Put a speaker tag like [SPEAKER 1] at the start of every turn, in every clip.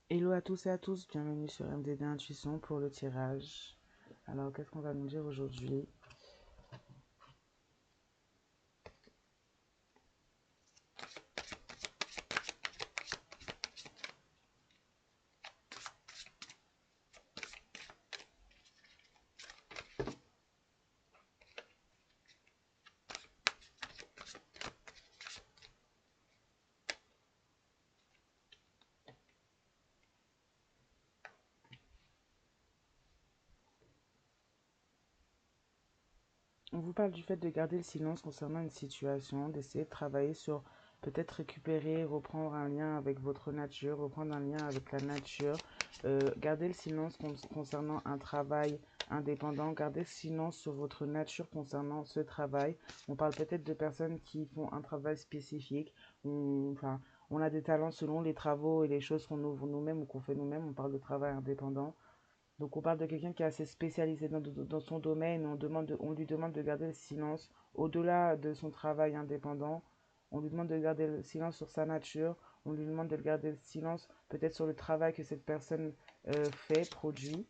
[SPEAKER 1] Hello à tous et à tous, bienvenue sur MDD Intuition pour le tirage. Alors, qu'est-ce qu'on va nous dire aujourd'hui? On vous parle du fait de garder le silence concernant une situation, d'essayer de travailler sur peut-être récupérer, reprendre un lien avec votre nature, reprendre un lien avec la nature, garder le silence concernant un travail indépendant, garder le silence sur votre nature concernant ce travail. On parle peut-être de personnes qui font un travail spécifique, enfin, on a des talents selon les travaux et les choses qu'on ouvre nous-mêmes ou qu'on fait nous-mêmes, on parle de travail indépendant. Donc on parle de quelqu'un qui est assez spécialisé dans son domaine, on lui demande de garder le silence au-delà de son travail indépendant, on lui demande de garder le silence sur sa nature, on lui demande de garder le silence peut-être sur le travail que cette personne fait, produit.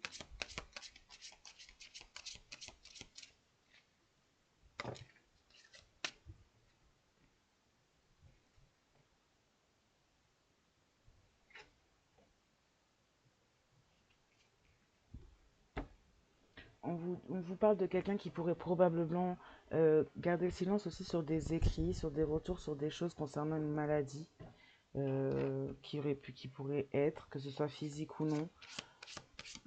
[SPEAKER 1] On vous parle de quelqu'un qui pourrait probablement garder le silence aussi sur des écrits, sur des retours, sur des choses concernant une maladie qui pourrait être, que ce soit physique ou non.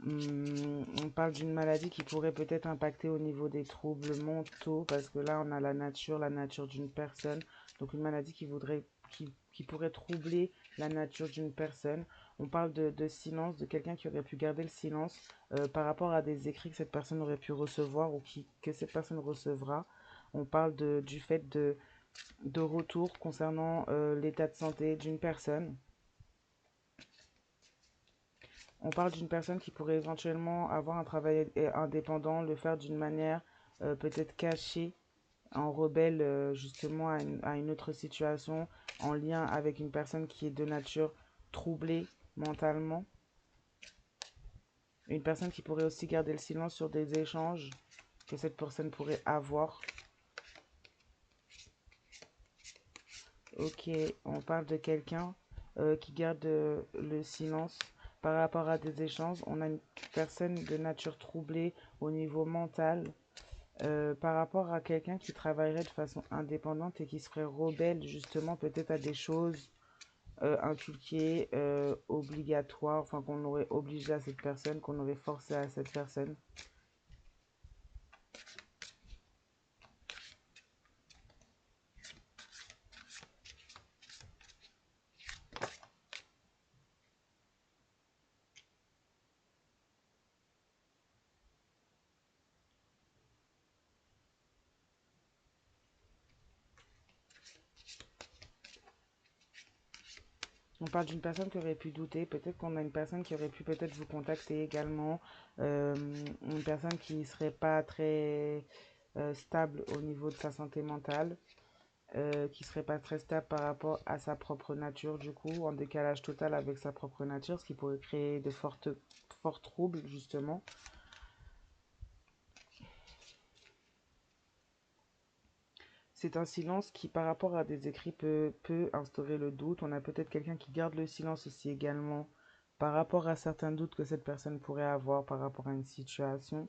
[SPEAKER 1] On parle d'une maladie qui pourrait peut-être impacter au niveau des troubles mentaux, parce que là, on a la nature d'une personne. Donc, une maladie qui pourrait troubler la nature d'une personne. On parle de silence, de quelqu'un qui aurait pu garder le silence par rapport à des écrits que cette personne aurait pu recevoir ou que cette personne recevra. On parle du fait de retour concernant l'état de santé d'une personne. On parle d'une personne qui pourrait éventuellement avoir un travail indépendant, le faire d'une manière peut-être cachée, en rebelle justement à une autre situation, en lien avec une personne qui est de nature troublée mentalement. Une personne qui pourrait aussi garder le silence sur des échanges que cette personne pourrait avoir. Ok, on parle de quelqu'un qui garde le silence par rapport à des échanges. On a une personne de nature troublée au niveau mental par rapport à quelqu'un qui travaillerait de façon indépendante et qui serait rebelle justement peut-être à des choses inculquées, obligatoires, enfin qu'on aurait obligé à cette personne, qu'on aurait forcé à cette personne. On parle d'une personne qui aurait pu douter, peut-être qu'on a une personne qui aurait pu peut-être vous contacter également, euh, une personne qui ne serait pas très stable au niveau de sa santé mentale, qui serait pas très stable par rapport à sa propre nature, du coup, en décalage total avec sa propre nature, ce qui pourrait créer de forts troubles, justement. C'est un silence qui, par rapport à des écrits, peut instaurer le doute. On a peut-être quelqu'un qui garde le silence aussi également par rapport à certains doutes que cette personne pourrait avoir par rapport à une situation,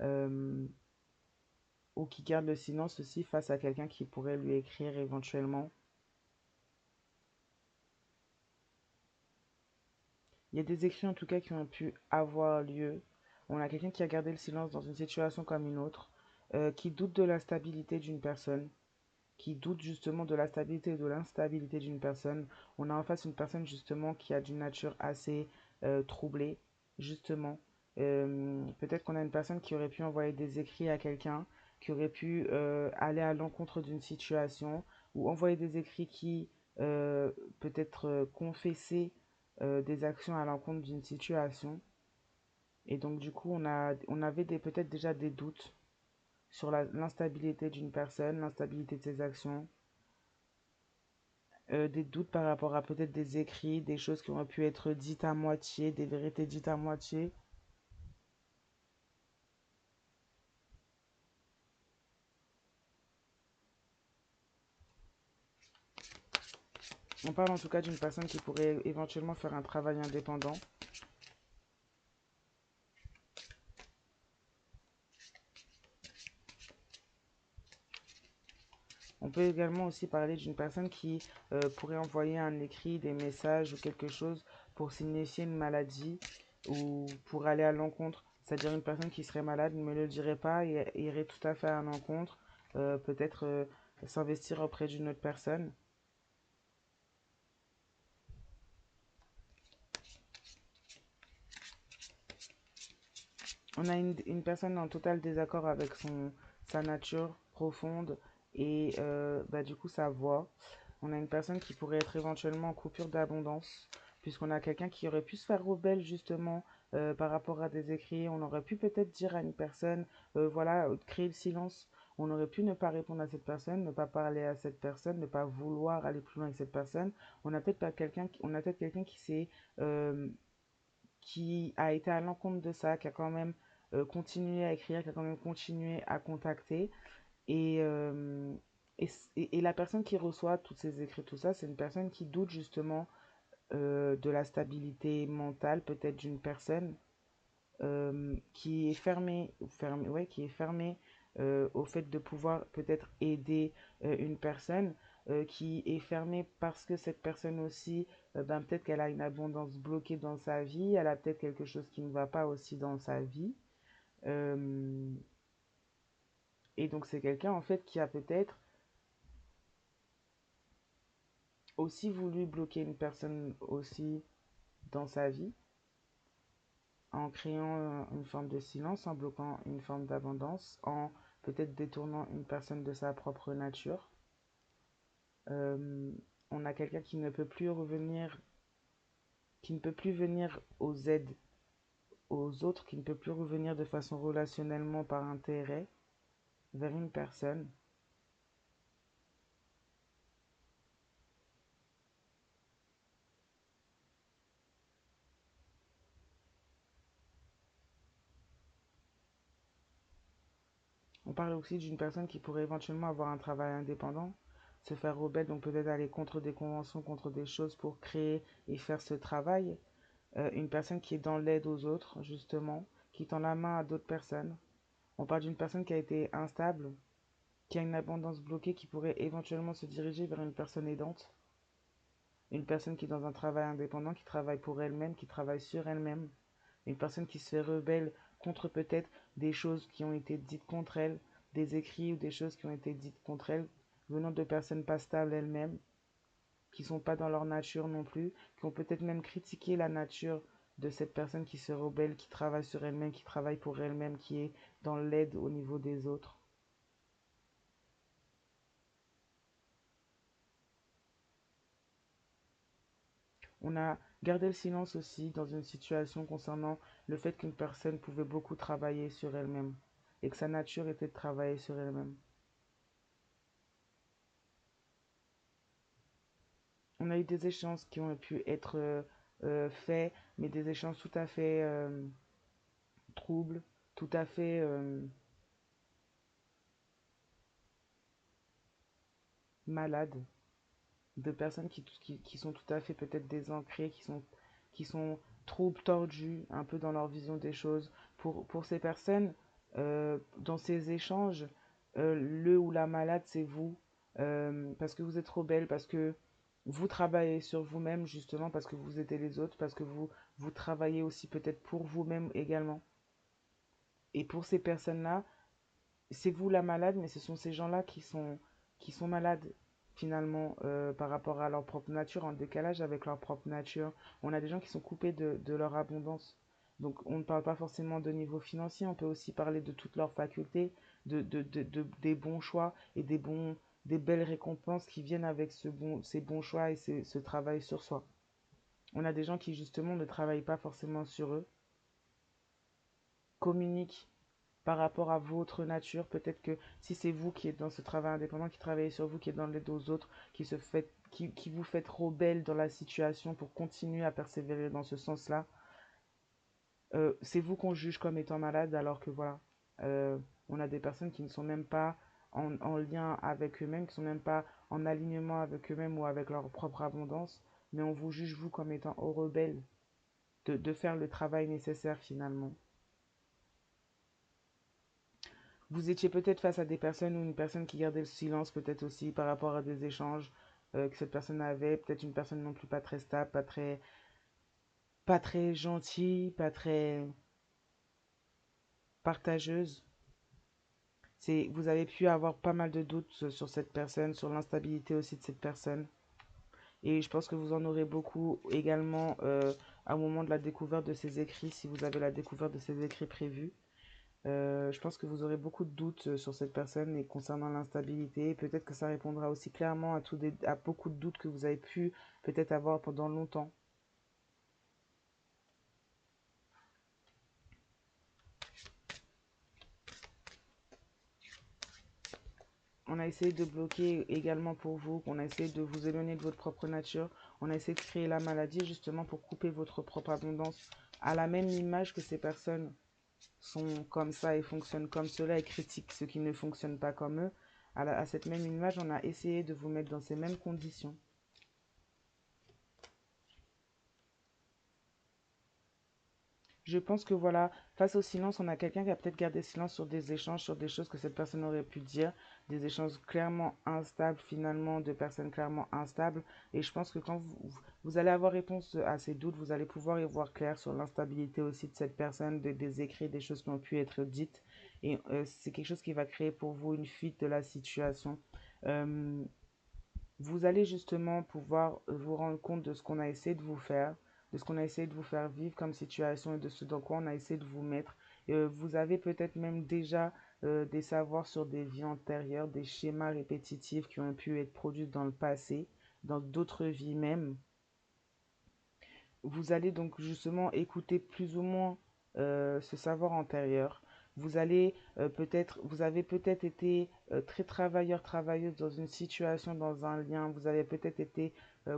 [SPEAKER 1] euh, ou qui garde le silence aussi face à quelqu'un qui pourrait lui écrire éventuellement. Il y a des écrits en tout cas qui ont pu avoir lieu. On a quelqu'un qui a gardé le silence dans une situation comme une autre, qui doute de la stabilité d'une personne, qui doute justement de la stabilité et de l'instabilité d'une personne. On a en face une personne justement qui a d'une nature assez troublée, justement. Peut-être qu'on a une personne qui aurait pu envoyer des écrits à quelqu'un, qui aurait pu aller à l'encontre d'une situation, ou envoyer des écrits qui peut-être confessaient des actions à l'encontre d'une situation. Et donc du coup, on avait peut-être déjà des doutes sur l'instabilité d'une personne, l'instabilité de ses actions, des doutes par rapport à peut-être des écrits, des choses qui auraient pu être dites à moitié, des vérités dites à moitié. On parle en tout cas d'une personne qui pourrait éventuellement faire un travail indépendant. On peut également aussi parler d'une personne qui pourrait envoyer un écrit, des messages ou quelque chose pour signifier une maladie ou pour aller à l'encontre. C'est-à-dire une personne qui serait malade ne me le dirait pas et irait tout à fait à l'encontre, peut-être s'investir auprès d'une autre personne. On a une personne en total désaccord avec sa nature profonde et bah, du coup sa voix. On a une personne qui pourrait être éventuellement en coupure d'abondance, puisqu'on a quelqu'un qui aurait pu se faire rebelle justement par rapport à des écrits. On aurait pu peut-être dire à une personne, voilà, créer le silence. On aurait pu ne pas répondre à cette personne, ne pas parler à cette personne, ne pas vouloir aller plus loin avec cette personne. On a peut-être pas quelqu'un, on a peut-être quelqu'un euh, qui a été à l'encontre de ça, qui a quand même continué à écrire, qui a quand même continué à contacter. Et, euh, et la personne qui reçoit tous ces écrits, tout ça, c'est une personne qui doute justement de la stabilité mentale peut-être d'une personne qui est fermée, ouais, qui est fermée au fait de pouvoir peut-être aider une personne, qui est fermée parce que cette personne aussi, ben, peut-être qu'elle a une abondance bloquée dans sa vie, elle a peut-être quelque chose qui ne va pas aussi dans sa vie. Euh, et donc c'est quelqu'un en fait qui a peut-être aussi voulu bloquer une personne aussi dans sa vie en créant une forme de silence, en bloquant une forme d'abondance, en peut-être détournant une personne de sa propre nature. Euh, on a quelqu'un qui ne peut plus revenir, qui ne peut plus venir aux aides aux autres, qui ne peut plus revenir de façon relationnellement par intérêt vers une personne. On parle aussi d'une personne qui pourrait éventuellement avoir un travail indépendant, se faire rebelle, donc peut-être aller contre des conventions, contre des choses pour créer et faire ce travail. Une personne qui est dans l'aide aux autres, justement, qui tend la main à d'autres personnes. On parle d'une personne qui a été instable, qui a une abondance bloquée, qui pourrait éventuellement se diriger vers une personne aidante. Une personne qui est dans un travail indépendant, qui travaille pour elle-même, qui travaille sur elle-même. Une personne qui se fait rebelle contre peut-être des choses qui ont été dites contre elle, des écrits ou des choses qui ont été dites contre elle, venant de personnes pas stables elles-mêmes, qui sont pas dans leur nature non plus, qui ont peut-être même critiqué la nature de cette personne qui se rebelle, qui travaille sur elle-même, qui travaille pour elle-même, qui est dans l'aide au niveau des autres. On a gardé le silence aussi dans une situation concernant le fait qu'une personne pouvait beaucoup travailler sur elle-même et que sa nature était de travailler sur elle-même. On a eu des échanges qui ont pu être faits, mais des échanges tout à fait troubles, tout à fait malades, de personnes qui sont tout à fait peut-être désancrées, qui sont trop tordues un peu dans leur vision des choses. Pour ces personnes, dans ces échanges, le ou la malade, c'est vous, parce que vous êtes trop belle, parce que vous travaillez sur vous-même justement, parce que vous aidez les autres, parce que vous travaillez aussi peut-être pour vous-même également. Et pour ces personnes-là, c'est vous la malade, mais ce sont ces gens-là qui sont malades finalement par rapport à leur propre nature, en décalage avec leur propre nature. On a des gens qui sont coupés de leur abondance. Donc on ne parle pas forcément de niveau financier, on peut aussi parler de toutes leurs facultés, des bons choix et des belles récompenses qui viennent avec ces bons choix et ce travail sur soi. On a des gens qui justement ne travaillent pas forcément sur eux, communiquent par rapport à votre nature. Peut-être que si c'est vous qui êtes dans ce travail indépendant, qui travaillez sur vous, qui êtes dans l'aide aux autres, qui vous faites rebelle dans la situation pour continuer à persévérer dans ce sens-là, c'est vous qu'on juge comme étant malade, alors que voilà, euh, on a des personnes qui ne sont même pas en lien avec eux-mêmes, qui ne sont même pas en alignement avec eux-mêmes ou avec leur propre abondance, mais on vous juge vous comme étant rebelle de faire le travail nécessaire finalement. Vous étiez peut-être face à des personnes ou une personne qui gardait le silence peut-être aussi par rapport à des échanges que cette personne avait, peut-être une personne non plus pas très stable, pas très gentille, pas très partageuse. Vous avez pu avoir pas mal de doutes sur cette personne, sur l'instabilité aussi de cette personne. Et je pense que vous en aurez beaucoup également au moment de la découverte de ses écrits, si vous avez la découverte de ses écrits prévus. Je pense que vous aurez beaucoup de doutes sur cette personne et concernant l'instabilité. Peut-être que ça répondra aussi clairement à beaucoup de doutes que vous avez pu peut-être avoir pendant longtemps. On a essayé de bloquer également pour vous, on a essayé de vous éloigner de votre propre nature, on a essayé de créer la maladie justement pour couper votre propre abondance à la même image que ces personnes sont comme ça et fonctionnent comme cela et critiquent ce qui ne fonctionne pas comme eux. À cette même image, on a essayé de vous mettre dans ces mêmes conditions. Je pense que voilà, face au silence, on a quelqu'un qui a peut-être gardé silence sur des échanges, sur des choses que cette personne aurait pu dire, des échanges clairement instables finalement, de personnes clairement instables. Et je pense que quand vous allez avoir réponse à ces doutes, vous allez pouvoir y voir clair sur l'instabilité aussi de cette personne, des écrits, des choses qui ont pu être dites. Et c'est quelque chose qui va créer pour vous une fuite de la situation. Euh, Vous allez justement pouvoir vous rendre compte de ce qu'on a essayé de vous faire, de ce qu'on a essayé de vous faire vivre comme situation et de ce dans quoi on a essayé de vous mettre. Vous avez peut-être même déjà des savoirs sur des vies antérieures, des schémas répétitifs qui ont pu être produits dans le passé, dans d'autres vies même. Vous allez donc justement écouter plus ou moins ce savoir antérieur. Vous avez peut-être été très travailleur, travailleuse dans une situation, dans un lien. Vous avez peut-être été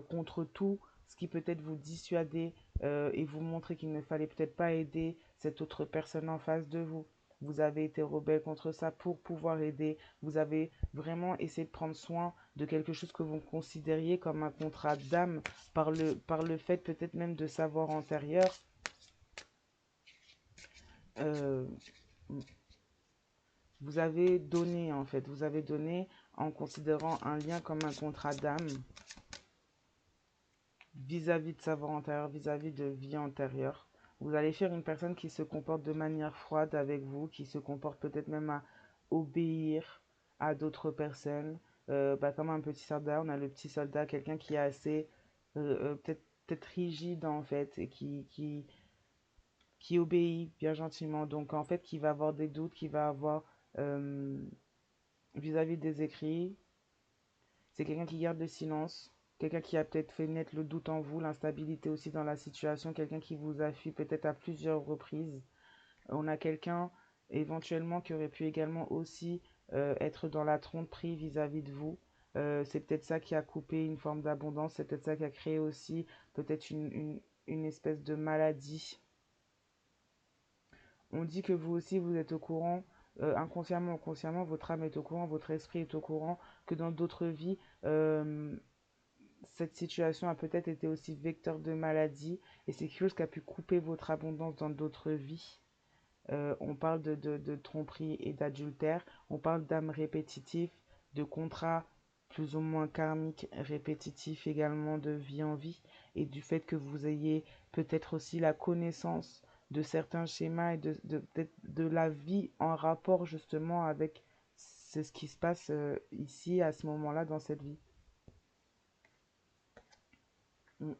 [SPEAKER 1] contre tout ce qui peut-être vous dissuader et vous montrer qu'il ne fallait peut-être pas aider cette autre personne en face de vous. Vous avez été rebelle contre ça pour pouvoir aider. Vous avez vraiment essayé de prendre soin de quelque chose que vous considériez comme un contrat d'âme par le fait peut-être même de savoir antérieur. Euh, vous avez donné en fait, vous avez donné en considérant un lien comme un contrat d'âme vis-à-vis de savoir antérieur, vis-à-vis de vie antérieure. Vous allez faire une personne qui se comporte de manière froide avec vous, qui se comporte peut-être même à obéir à d'autres personnes. Comme un petit soldat, on a le petit soldat, quelqu'un qui est assez peut-être rigide en fait et qui obéit bien gentiment. Donc en fait, qui va avoir des doutes, qui va avoir euh, vis-à-vis des écrits. C'est quelqu'un qui garde le silence, quelqu'un qui a peut-être fait naître le doute en vous, l'instabilité aussi dans la situation, quelqu'un qui vous a fui peut-être à plusieurs reprises. On a quelqu'un éventuellement qui aurait pu également aussi être dans la tromperie vis-à-vis de vous. C'est peut-être ça qui a coupé une forme d'abondance, c'est peut-être ça qui a créé aussi peut-être une espèce de maladie. On dit que vous aussi, vous êtes au courant, inconsciemment ou consciemment, votre âme est au courant, votre esprit est au courant, que dans d'autres vies, cette situation a peut-être été aussi vecteur de maladie, et c'est quelque chose qui a pu couper votre abondance dans d'autres vies. On parle de tromperie et d'adultère, on parle d'âme répétitive, de contrats plus ou moins karmiques répétitifs également de vie en vie, et du fait que vous ayez peut-être aussi la connaissance de certains schémas et de la vie en rapport justement avec ce qui se passe ici à ce moment-là dans cette vie. Mm.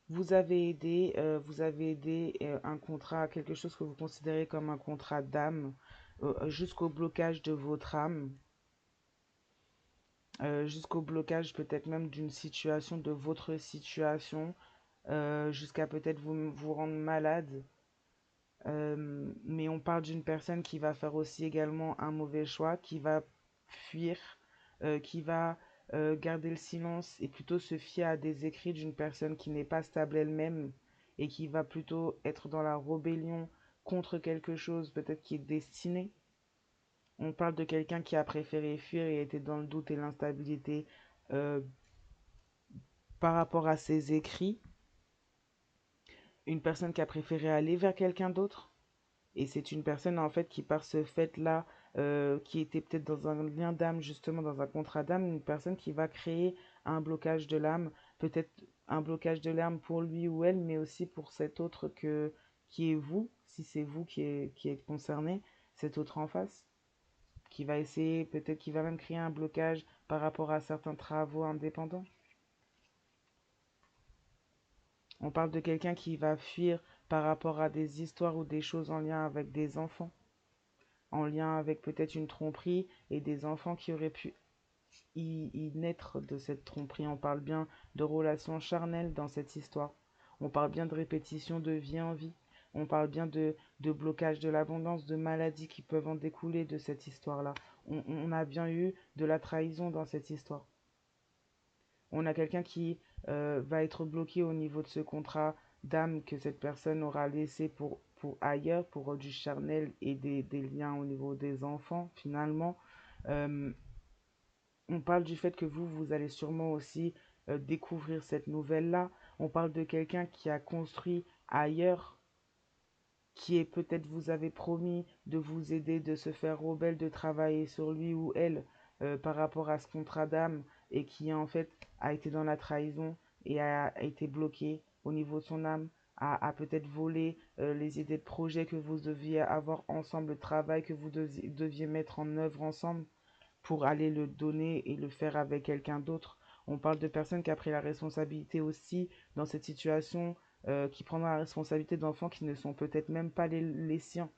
[SPEAKER 1] Vous avez aidé un contrat, quelque chose que vous considérez comme un contrat d'âme, jusqu'au blocage de votre âme, jusqu'au blocage peut-être même d'une situation, de votre situation, jusqu'à peut-être vous rendre malade. Mais on parle d'une personne qui va faire aussi également un mauvais choix, qui va fuir, qui va Garder le silence et plutôt se fier à des écrits d'une personne qui n'est pas stable elle-même et qui va plutôt être dans la rébellion contre quelque chose peut-être qui est destiné. On parle de quelqu'un qui a préféré fuir et était dans le doute et l'instabilité euh, par rapport à ses écrits. Une personne qui a préféré aller vers quelqu'un d'autre. Et c'est une personne en fait qui par ce fait-là, qui était peut-être dans un lien d'âme, justement dans un contrat d'âme, une personne qui va créer un blocage de l'âme, peut-être un blocage de l'âme pour lui ou elle, mais aussi pour cet autre qui est vous, si c'est vous qui êtes concerné, cet autre en face, qui va essayer, peut-être qui va même créer un blocage par rapport à certains travaux indépendants. On parle de quelqu'un qui va fuir par rapport à des histoires ou des choses en lien avec des enfants, en lien avec peut-être une tromperie et des enfants qui auraient pu y naître de cette tromperie. On parle bien de relations charnelles dans cette histoire. On parle bien de répétition de vie en vie. On parle bien de blocage de l'abondance, de maladies qui peuvent en découler de cette histoire-là. On a bien eu de la trahison dans cette histoire. On a quelqu'un qui va être bloqué au niveau de ce contrat d'âme que cette personne aura laissé pour ailleurs, pour du charnel et des liens au niveau des enfants, finalement. Euh, on parle du fait que vous allez sûrement aussi découvrir cette nouvelle-là. On parle de quelqu'un qui a construit ailleurs, qui est peut-être vous avez promis de vous aider, de se faire rebelle, de travailler sur lui ou elle par rapport à ce contrat d'âme et qui en fait a été dans la trahison et a été bloqué au niveau de son âme, a peut-être volé les idées de projet que vous deviez avoir ensemble, le travail que vous deviez mettre en œuvre ensemble pour aller le donner et le faire avec quelqu'un d'autre. On parle de personnes qui ont pris la responsabilité aussi dans cette situation, qui prennent la responsabilité d'enfants qui ne sont peut-être même pas les siens.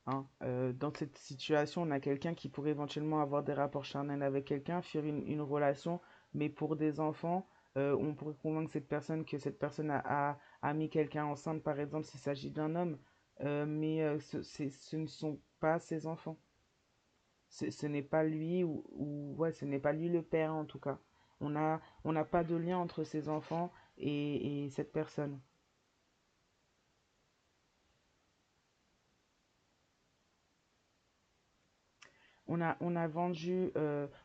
[SPEAKER 1] Hein. Dans cette situation, on a quelqu'un qui pourrait éventuellement avoir des rapports charnels avec quelqu'un, faire une relation, mais pour des enfants, on pourrait convaincre cette personne que cette personne a mis quelqu'un enceinte, par exemple, s'il s'agit d'un homme, mais ce ne sont pas ses enfants. Ce n'est pas lui ouais, ce n'est pas lui le père en tout cas. On n'a pas de lien entre ses enfants et cette personne. On a vendu,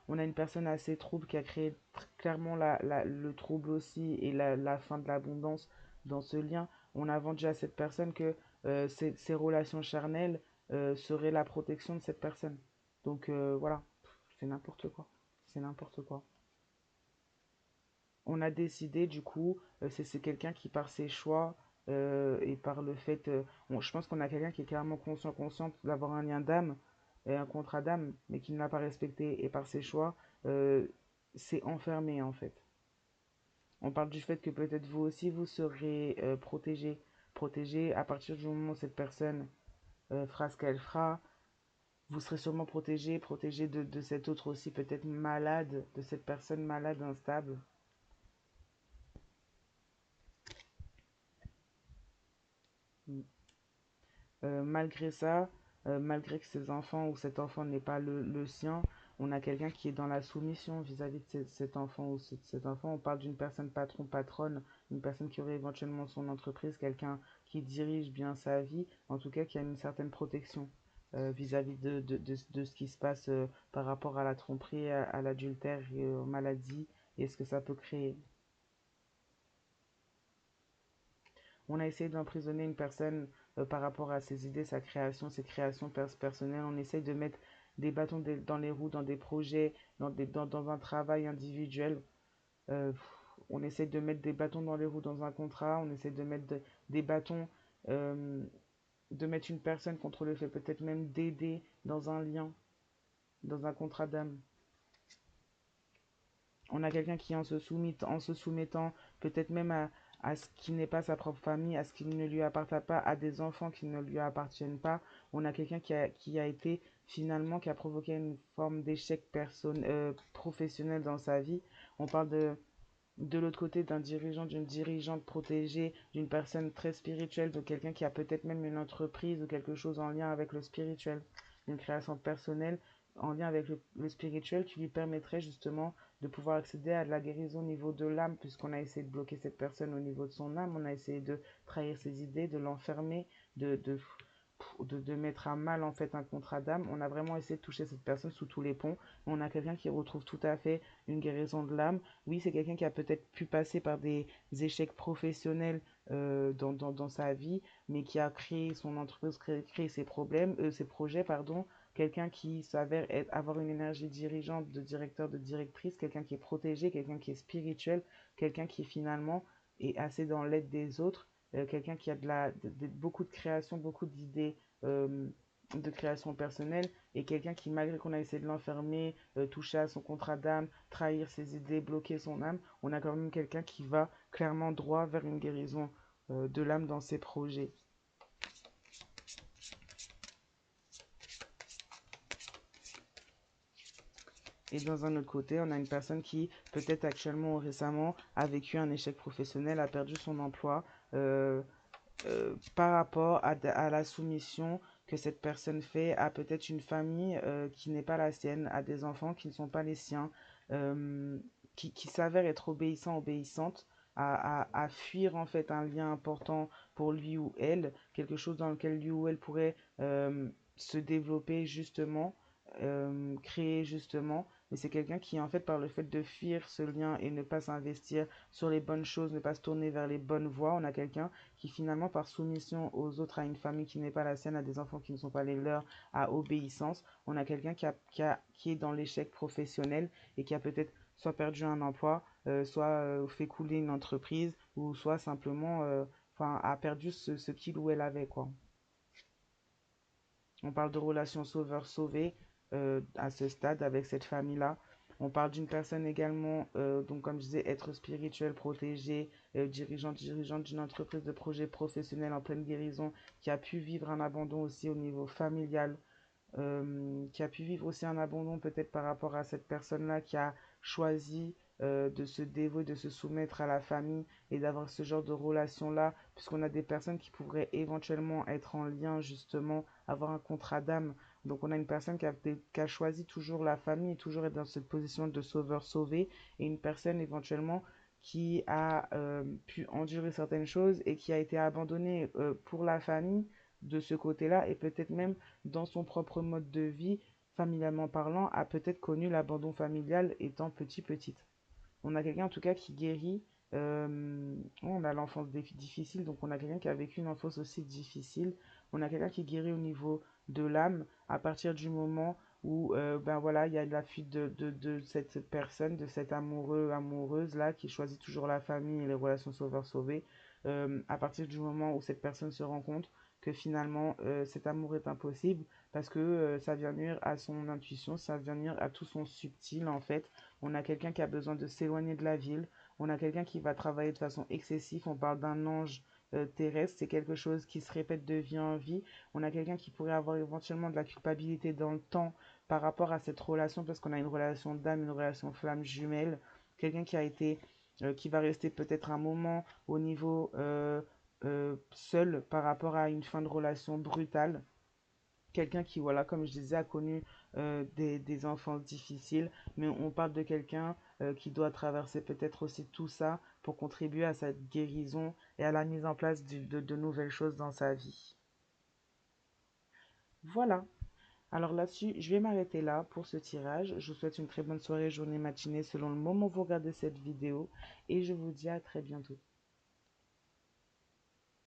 [SPEAKER 1] on a une personne assez trouble qui a créé clairement le trouble aussi et la fin de l'abondance dans ce lien. On a vendu à cette personne que ces relations charnelles seraient la protection de cette personne. Donc voilà, c'est n'importe quoi. C'est n'importe quoi. On a décidé du coup, c'est quelqu'un qui par ses choix et par le fait, je pense qu'on a quelqu'un qui est clairement consciente d'avoir un lien d'âme et un contrat d'âme, mais qui ne l'a pas respecté et par ses choix, euh, c'est enfermé en fait. On parle du fait que peut-être vous aussi vous serez protégé à partir du moment où cette personne fera ce qu'elle fera. Vous serez sûrement protégé de cet autre aussi peut-être malade, de cette personne malade instable. Mm. Malgré ça, malgré que ses enfants ou cet enfant n'est pas le sien, on a quelqu'un qui est dans la soumission vis-à-vis de cet enfant ou cet enfant. On parle d'une personne patron, patronne, une personne qui aurait éventuellement son entreprise, quelqu'un qui dirige bien sa vie, en tout cas qui a une certaine protection vis-à-vis de ce qui se passe par rapport à la tromperie, à l'adultère et aux maladies et ce que ça peut créer. On a essayé d'emprisonner une personne par rapport à ses idées, sa création, ses créations personnelles. On essaye de mettre des bâtons dans les roues, dans des projets, dans un travail individuel. Euh, on essaye de mettre des bâtons dans les roues dans un contrat. On essaye de mettre des bâtons, euh, de mettre une personne contre le fait peut-être même d'aider dans un lien, dans un contrat d'âme. On a quelqu'un qui, en se soumettant peut-être même à ce qui n'est pas sa propre famille, à ce qui ne lui appartient pas, à des enfants qui ne lui appartiennent pas. On a quelqu'un qui a été finalement, qui a provoqué une forme d'échec professionnel dans sa vie. On parle de l'autre côté d'un dirigeant, d'une dirigeante protégée, d'une personne très spirituelle, de quelqu'un qui a peut-être même une entreprise ou quelque chose en lien avec le spirituel, une création personnelle, en lien avec le spirituel qui lui permettrait justement de pouvoir accéder à de la guérison au niveau de l'âme, puisqu'on a essayé de bloquer cette personne au niveau de son âme, on a essayé de trahir ses idées, de l'enfermer, de mettre à mal en fait un contrat d'âme. On a vraiment essayé de toucher cette personne sous tous les ponts. On a quelqu'un qui retrouve tout à fait une guérison de l'âme. Oui, c'est quelqu'un qui a peut-être pu passer par des échecs professionnels dans sa vie, mais qui a créé son entreprise, créé ses problèmes, ses projets, pardon. Quelqu'un qui s'avère avoir une énergie dirigeante, de directeur, de directrice, quelqu'un qui est protégé, quelqu'un qui est spirituel, quelqu'un qui finalement est assez dans l'aide des autres, quelqu'un qui a beaucoup de création, beaucoup d'idées de création personnelle, et quelqu'un qui, malgré qu'on a essayé de l'enfermer, toucher à son contrat d'âme, trahir ses idées, bloquer son âme, on a quand même quelqu'un qui va clairement droit vers une guérison de l'âme dans ses projets. Et dans un autre côté, on a une personne qui, peut-être actuellement ou récemment, a vécu un échec professionnel, a perdu son emploi, par rapport à la soumission que cette personne fait à peut-être une famille qui n'est pas la sienne, à des enfants qui ne sont pas les siens, euh, qui s'avèrent être obéissants, obéissantes, à fuir en fait un lien important pour lui ou elle, quelque chose dans lequel lui ou elle pourrait se développer justement, créer justement, mais c'est quelqu'un qui en fait par le fait de fuir ce lien et ne pas s'investir sur les bonnes choses, ne pas se tourner vers les bonnes voies, on a quelqu'un qui finalement par soumission aux autres, à une famille qui n'est pas la sienne, à des enfants qui ne sont pas les leurs, à obéissance, on a quelqu'un qui est dans l'échec professionnel et qui a peut-être soit perdu un emploi, soit fait couler une entreprise, ou soit simplement a perdu ce qu'il ou elle avait, quoi. On parle de relation sauveur-sauvé à ce stade avec cette famille-là. On parle d'une personne également, donc comme je disais, être spirituel, protégé, dirigeante d'une entreprise de projet professionnel en pleine guérison, qui a pu vivre un abandon aussi au niveau familial, qui a pu vivre aussi un abandon peut-être par rapport à cette personne-là qui a choisi de se dévouer, de se soumettre à la famille et d'avoir ce genre de relation-là, puisqu'on a des personnes qui pourraient éventuellement être en lien justement, avoir un contrat d'âme. Donc on a une personne qui a choisi toujours la famille et toujours être dans cette position de sauveur-sauvé, et une personne éventuellement qui a pu endurer certaines choses et qui a été abandonnée pour la famille de ce côté-là, et peut-être même dans son propre mode de vie, familialement parlant, a peut-être connu l'abandon familial étant petite. On a quelqu'un en tout cas qui guérit. On a l'enfance difficile, donc on a quelqu'un qui a vécu une enfance aussi difficile. On a quelqu'un qui guérit au niveau de l'âme à partir du moment où ben voilà, il y a la fuite de cette personne, de cet amoureux, amoureuse là, qui choisit toujours la famille et les relations sauveur-sauvé. À partir du moment où cette personne se rend compte que finalement cet amour est impossible, parce que ça vient nuire à son intuition, ça vient nuire à tout son subtil en fait. On a quelqu'un qui a besoin de s'éloigner de la ville, on a quelqu'un qui va travailler de façon excessive, on parle d'un ange terrestre, c'est quelque chose qui se répète de vie en vie. On a quelqu'un qui pourrait avoir éventuellement de la culpabilité dans le temps par rapport à cette relation, parce qu'on a une relation d'âme, une relation flamme jumelle, quelqu'un qui a été, qui va rester peut-être un moment au niveau seul par rapport à une fin de relation brutale. Quelqu'un qui, voilà, comme je disais, a connu des enfances difficiles, mais on parle de quelqu'un qui doit traverser peut-être aussi tout ça pour contribuer à sa guérison et à la mise en place de nouvelles choses dans sa vie. Voilà. Alors là-dessus, je vais m'arrêter là pour ce tirage. Je vous souhaite une très bonne soirée, journée, matinée selon le moment où vous regardez cette vidéo, et je vous dis à très bientôt.